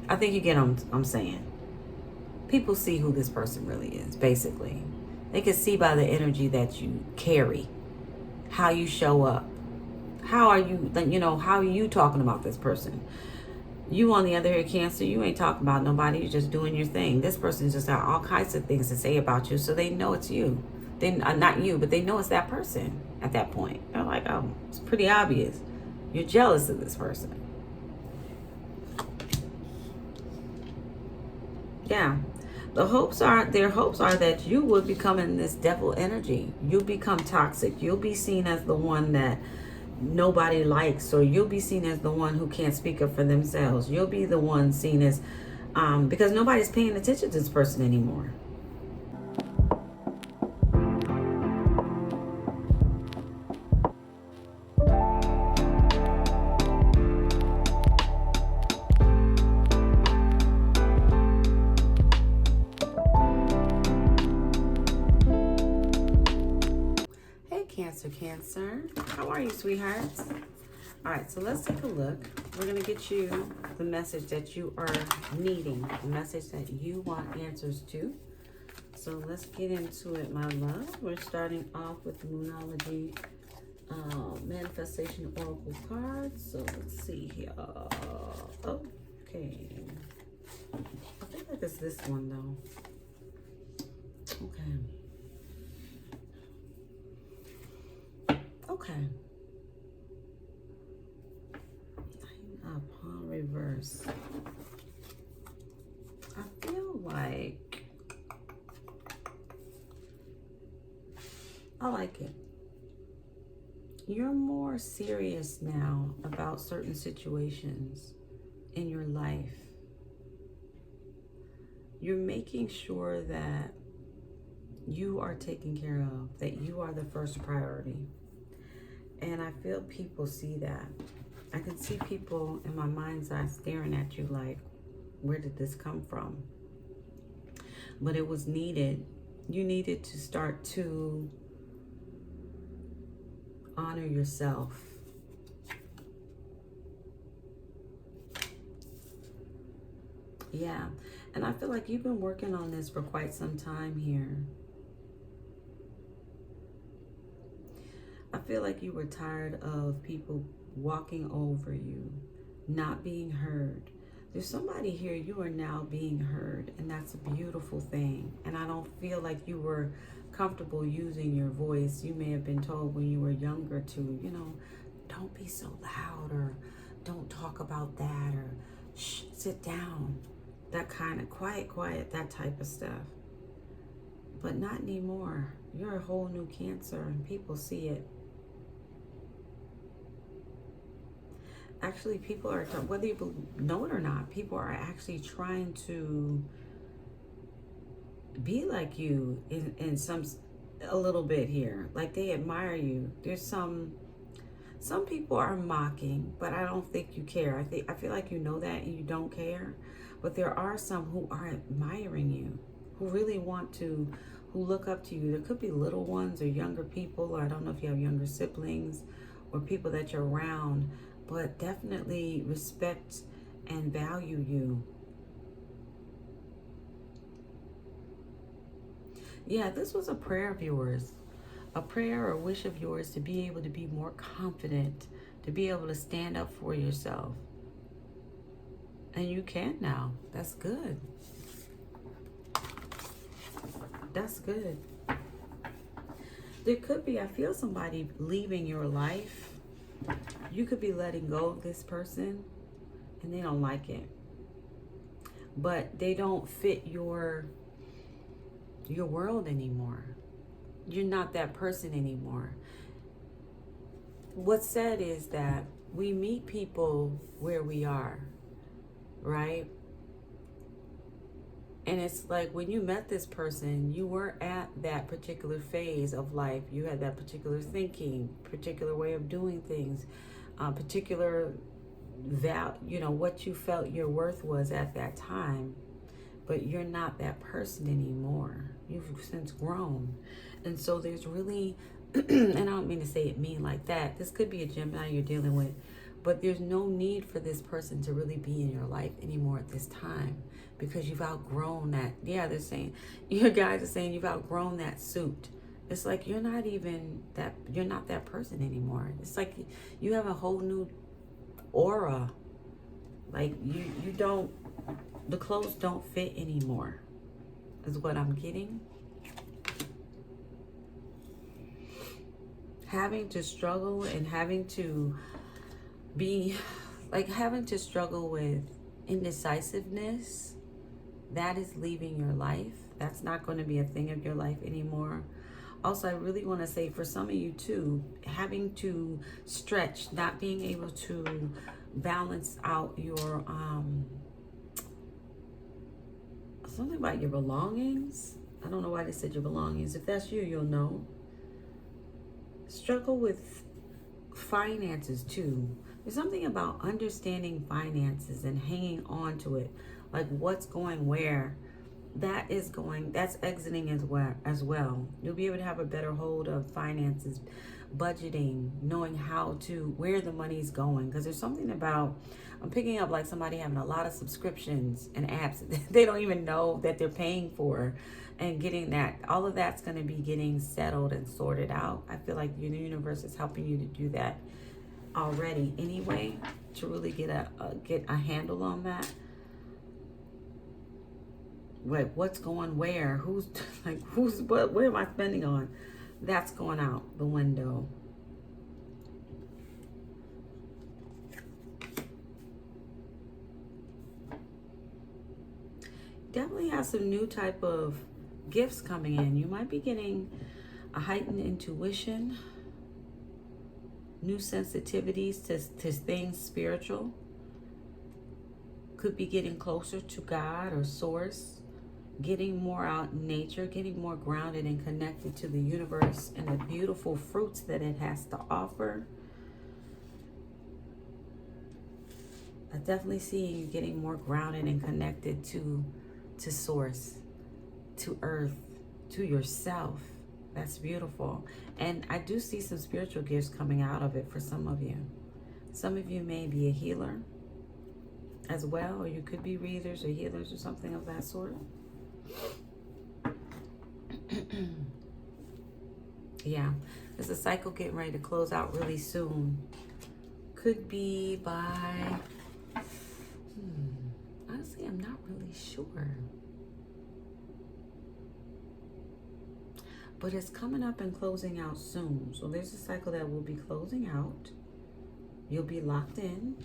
I think you get what I'm saying. People see who this person really is, basically. They can see by the energy that you carry, how you show up. How are you, how are you talking about this person? You, on the other hand, Cancer, you ain't talking about nobody. You're just doing your thing. This person's just got all kinds of things to say about you, so they know it's you. They not you, but they know it's that person at that point. They're like, oh, it's pretty obvious. You're jealous of this person. Yeah. Their hopes are that you will become in this devil energy. You'll become toxic. You'll be seen as the one that nobody likes, or you'll be seen as the one who can't speak up for themselves. You'll be the one seen as because nobody's paying attention to this person anymore. Hey, Cancer, how are you, sweethearts? All right, so let's take a look. We're going to get you the message that you are needing, the message that you want answers to. So let's get into it, my love. We're starting off with the Moonology Manifestation Oracle cards. So let's see here. Okay. I think like it's this one, though. Okay. Upon reverse. I feel like I like it. You're more serious now about certain situations in your life. You're making sure that you are taken care of, that you are the first priority. And I feel people see that. I can see people in my mind's eye staring at you like, where did this come from? But it was needed. You needed to start to honor yourself. Yeah. And I feel like you've been working on this for quite some time here. I feel like you were tired of people walking over you, not being heard. There's somebody here, you are now being heard, and that's a beautiful thing. And I don't feel like you were comfortable using your voice. You may have been told when you were younger to, don't be so loud, or don't talk about that, or shh, sit down. That kind of quiet, that type of stuff. But not anymore. You're a whole new Cancer, and people see it. Actually, people are, whether you know it or not, people are actually trying to be like you in a little bit here. Like, they admire you. There's some people are mocking, but I don't think you care. I feel like you know that and you don't care. But there are some who are admiring you, who really want to, who look up to you. There could be little ones or younger people, or I don't know if you have younger siblings or people that you're around, but definitely respect and value you. Yeah, this was a prayer of yours, a prayer or wish of yours to be able to be more confident, to be able to stand up for yourself. And you can now. That's good. That's good. There could be, I feel somebody leaving your life. You could be letting go of this person and they don't like it. But they don't fit your world anymore. You're not that person anymore. What's said is that we meet people where we are, right? And it's like when you met this person, you weren't at that particular phase of life. You had that particular thinking, particular way of doing things, particular what you felt your worth was at that time. But you're not that person anymore. You've since grown. And so there's really, and I don't mean to say it mean like that. This could be a Gemini you're dealing with But there's no need for this person to really be in your life anymore at this time, because you've outgrown that. Yeah, they're saying, your guys are saying you've outgrown that suit. It's like you're not that person anymore. It's like you have a whole new aura. Like you don't, the clothes don't fit anymore, is what I'm getting. Having to struggle and having to be, like, having to struggle with indecisiveness, that is leaving your life. That's not going to be a thing of your life anymore. Also, I really want to say for some of you too, having to stretch, not being able to balance out your, something about your belongings. I don't know why they said your belongings. If that's you, you'll know. Struggle with finances too. There's something about understanding finances and hanging on to it. Like what's going where. That's exiting as well. You'll be able to have a better hold of finances, budgeting, knowing where the money's going. Because there's something about, I'm picking up like somebody having a lot of subscriptions and apps they don't even know that they're paying for, and getting that, all of that's going to be getting settled and sorted out. I feel like the universe is helping you to do that already anyway, to really get a handle on that. Wait, what's going where? Where am I spending on? That's going out the window. Definitely have some new type of gifts coming in. You might be getting a heightened intuition, new sensitivities to things spiritual. Could be getting closer to God or source. Getting more out in nature, getting more grounded and connected to the universe and the beautiful fruits that it has to offer. I definitely see you getting more grounded and connected to source, to earth, to yourself. That's beautiful. And I do see some spiritual gifts coming out of it for some of you. Some of you may be a healer as well, or you could be readers or healers or something of that sort. Yeah, there's a cycle getting ready to close out really soon. Could be by, honestly, I'm not really sure. But it's coming up and closing out soon. So there's a cycle that will be closing out. You'll be locked in.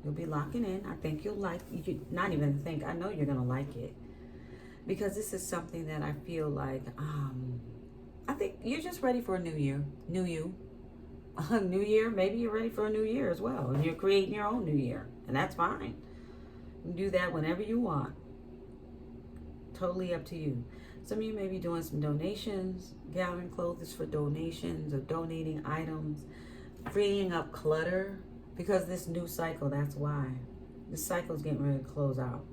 You'll be locking in. I think you'll like, not even think, I know you're going to like it. Because this is something that I feel like, I think you're just ready for a new year. New you. A new year, maybe you're ready for a new year as well. And you're creating your own new year. And that's fine. You can do that whenever you want. Totally up to you. Some of you may be doing some donations, gathering clothes for donations or donating items, freeing up clutter. Because this new cycle, that's why. This cycle's getting ready to close out.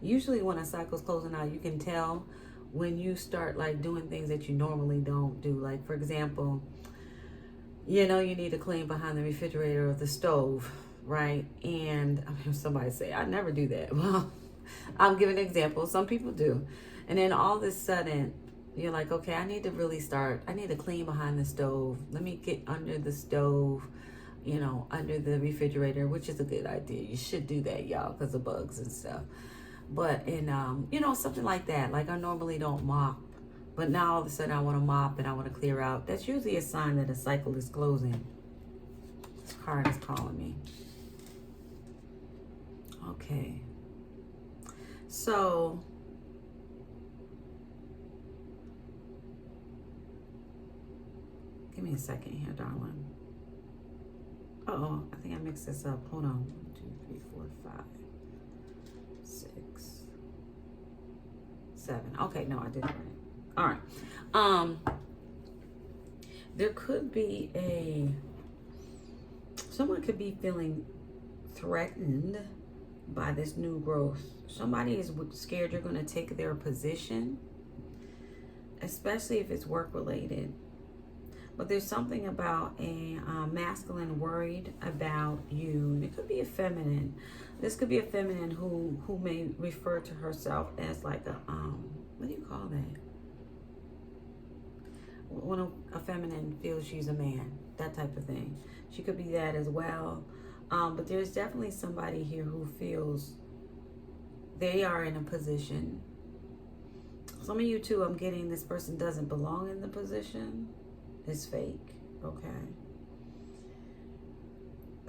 Usually when a cycle's closing out, you can tell when you start like doing things that you normally don't do. Like, for example, you know, you need to clean behind the refrigerator or the stove, right? And I hear somebody say, I never do that. Well, I'm giving an example. Some people do. And then all of a sudden, you're like, okay, I need to clean behind the stove. Let me get under the stove, you know, under the refrigerator, which is a good idea. You should do that, y'all, because of bugs and stuff. But you know, something like that. Like I normally don't mop, but now all of a sudden I want to mop and I want to clear out. That's usually a sign that a cycle is closing. This card is calling me. Okay. So give me a second here, darling. Uh-oh, I think I mixed this up. Hold on. 1, 2, 3, 4, 5, 6, 7. Okay, no, I did it right. All right. There could be someone could be feeling threatened by this new growth. Somebody is scared you're going to take their position, especially if it's work related. But there's something about a masculine worried about you. And it could be a feminine. This could be a feminine who may refer to herself as like a, what do you call that? When a feminine feels she's a man, that type of thing. She could be that as well. But there's definitely somebody here who feels they are in a position. Some of you too, I'm getting this person doesn't belong in the position. It's fake, okay?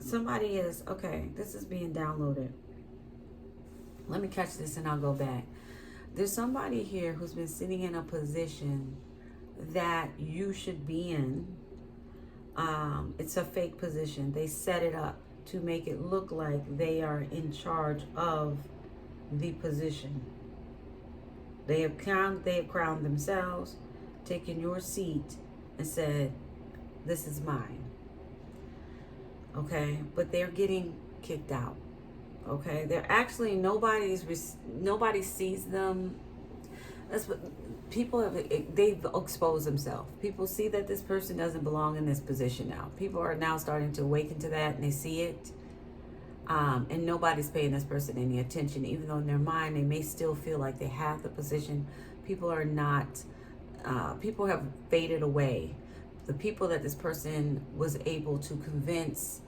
Somebody is, okay, this is being downloaded. Let me catch this and I'll go back. There's somebody here who's been sitting in a position that you should be in. It's a fake position. They set it up to make it look like they are in charge of the position. They have crowned themselves, taken your seat, and said, "This is mine." Okay, but they're getting kicked out. Okay, they're actually nobody sees them. That's what people have. They've exposed themselves. People see that this person doesn't belong in this position now. People are now starting to awaken to that, and they see it. And nobody's paying this person any attention, even though in their mind they may still feel like they have the position. People are not. People have faded away. The people that this person was able to convince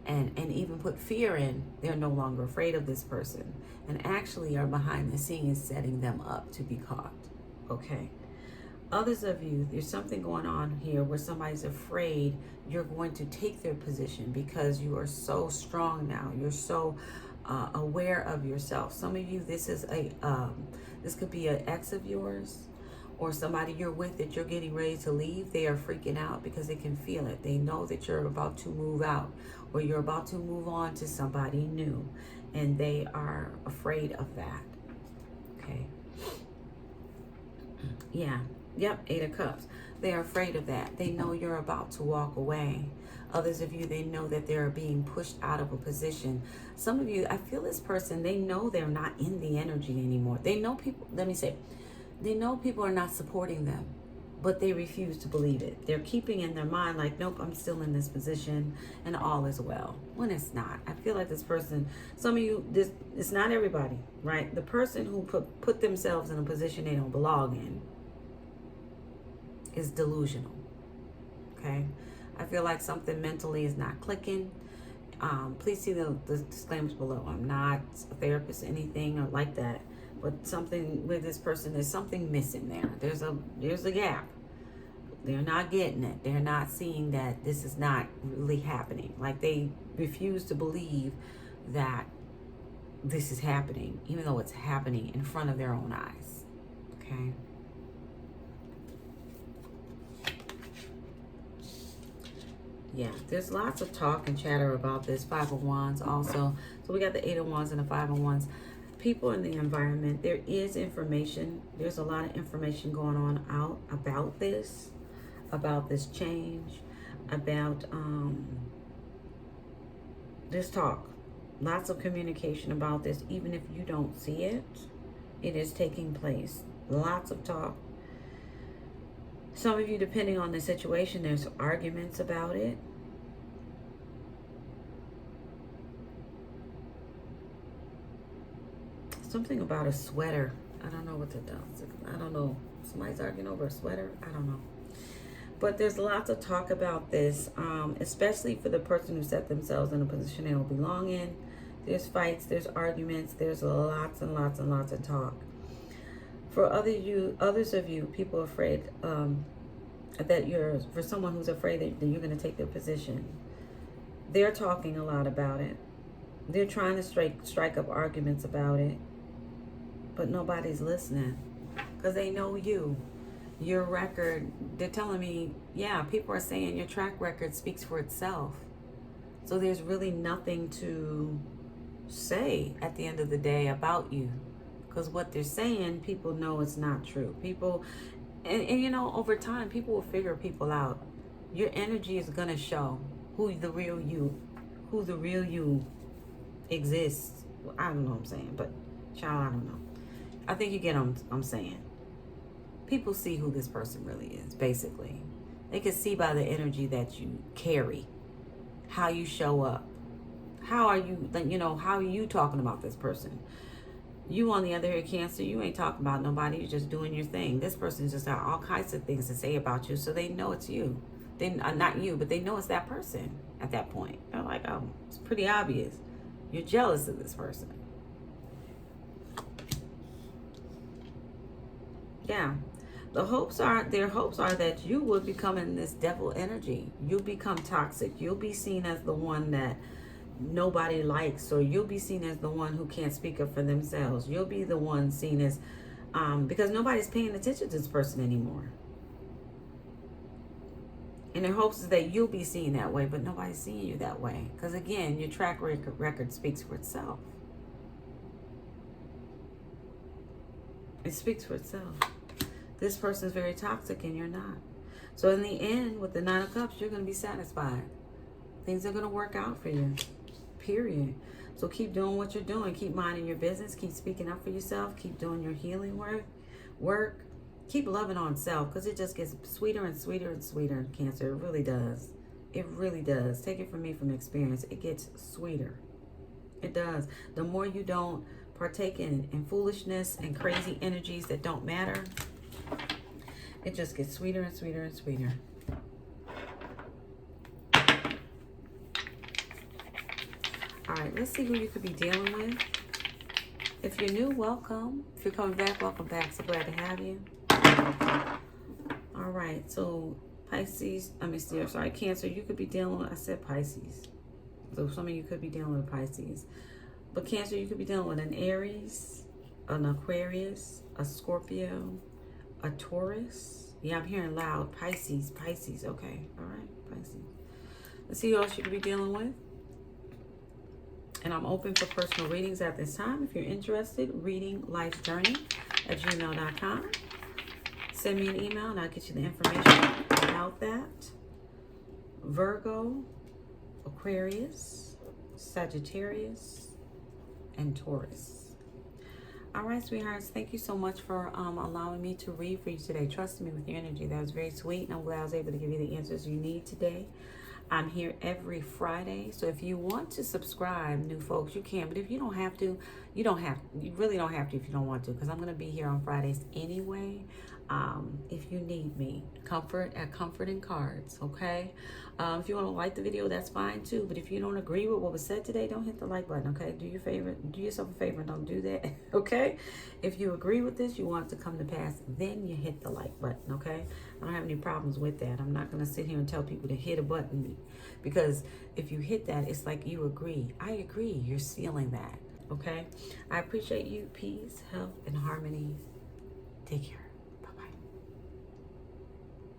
and even put fear in, they're no longer afraid of this person, and actually are behind the scenes setting them up to be caught. Okay. Others of you, there's something going on here where somebody's afraid you're going to take their position because you are so strong now. You're so aware of yourself. Some of you, this could be an ex of yours or somebody you're with that you're getting ready to leave. They are freaking out because they can feel it. They know that you're about to move out or you're about to move on to somebody new, and they are afraid of that. Okay. Yeah. Yep, 8 of Cups. They are afraid of that. They know you're about to walk away. Others of you, they know that they're being pushed out of a position. Some of you, I feel this person, they know they're not in the energy anymore. They know people, they know people are not supporting them, but they refuse to believe it. They're keeping in their mind like, nope, I'm still in this position and all is well, when it's not. I feel like this person, some of you, it's not everybody, right? The person who put themselves in a position they don't belong in is delusional. Okay, I feel like something mentally is not clicking. Please see the disclaimers below. I'm not a therapist or anything or like that, but something with this person, there's something missing there. There's a gap. They're not getting it. They're not seeing that this is not really happening. Like they refuse to believe that this is happening, even though it's happening in front of their own eyes. Okay. Yeah, there's lots of talk and chatter about this. 5 of Wands also. So we got the 8 of Wands and the 5 of Wands. People in the environment, there is information. There's a lot of information going on out about this change, about this talk. Lots of communication about this. Even if you don't see it, it is taking place. Lots of talk. Some of you, depending on the situation, there's arguments about it. Something about a sweater. I don't know what that does. I don't know. Somebody's arguing over a sweater. I don't know. But there's lots of talk about this, especially for the person who set themselves in a position they don't belong in. There's fights. There's arguments. There's lots and lots and lots of talk. For others of you, people afraid for someone who's afraid that you're going to take their position. They're talking a lot about it. They're trying to strike up arguments about it, but nobody's listening because they know you. Your record, they're telling me, yeah, people are saying your track record speaks for itself. So there's really nothing to say at the end of the day about you. Because what they're saying, people know it's not true. People, and you know, over time, people will figure people out. Your energy is going to show who the real you exists. I don't know what I'm saying, but child, I don't know. I think you get what I'm saying. People see who this person really is, basically. They can see by the energy that you carry, how you show up. How are you, how are you talking about this person? You, on the other hand, Cancer, you ain't talking about nobody. You're just doing your thing. This person's just got all kinds of things to say about you, so they know it's you. They not you, but they know it's that person at that point. They're like, oh, it's pretty obvious. You're jealous of this person. Yeah. Their hopes are that you will become in this devil energy. You'll become toxic. You'll be seen as the one that nobody likes, or you'll be seen as the one who can't speak up for themselves. You'll be the one seen as, because nobody's paying attention to this person anymore. And their hopes is that you'll be seen that way, but nobody's seeing you that way. Because again, your track record speaks for itself. It speaks for itself. This person is very toxic and you're not. So in the end, with the 9 of Cups, you're going to be satisfied. Things are going to work out for you. Period. So keep doing what you're doing. Keep minding your business. Keep speaking up for yourself. Keep doing your healing work. Keep loving on self, because it just gets sweeter and sweeter and sweeter, Cancer. It really does. It really does. Take it from me, from experience. It gets sweeter. It does. The more you don't partake in foolishness and crazy energies that don't matter, it just gets sweeter and sweeter and sweeter. All right, let's see who you could be dealing with. If you're new, welcome. If you're coming back, welcome back. So glad to have you. All right, so Pisces, Cancer, you could be dealing with, I said Pisces. So some of you could be dealing with Pisces. But Cancer, you could be dealing with an Aries, an Aquarius, a Scorpio, a Taurus. Yeah, I'm hearing loud. Pisces. Okay, all right, Pisces. Let's see who else you could be dealing with. And I'm open for personal readings at this time. If you're interested, readinglifesjourney@gmail.com. Send me an email and I'll get you the information about that. Virgo, Aquarius, Sagittarius, and Taurus. All right, sweethearts, thank you so much for allowing me to read for you today. Trust me with your energy. That was very sweet, and I'm glad I was able to give you the answers you need today. I'm here every Friday, so if you want to subscribe, new folks, you can. But if you don't have to, you really don't have to if you don't want to, because I'm going to be here on Fridays anyway. If you need me, ComfortandCards, okay? If you want to like the video, that's fine too. But if you don't agree with what was said today, don't hit the like button, okay? Do yourself a favor and don't do that, okay? If you agree with this, you want it to come to pass, then you hit the like button, okay? I don't have any problems with that. I'm not going to sit here and tell people to hit a button, because if you hit that, it's like you agree. I agree. You're sealing that, okay? I appreciate you. Peace, health, and harmony. Take care.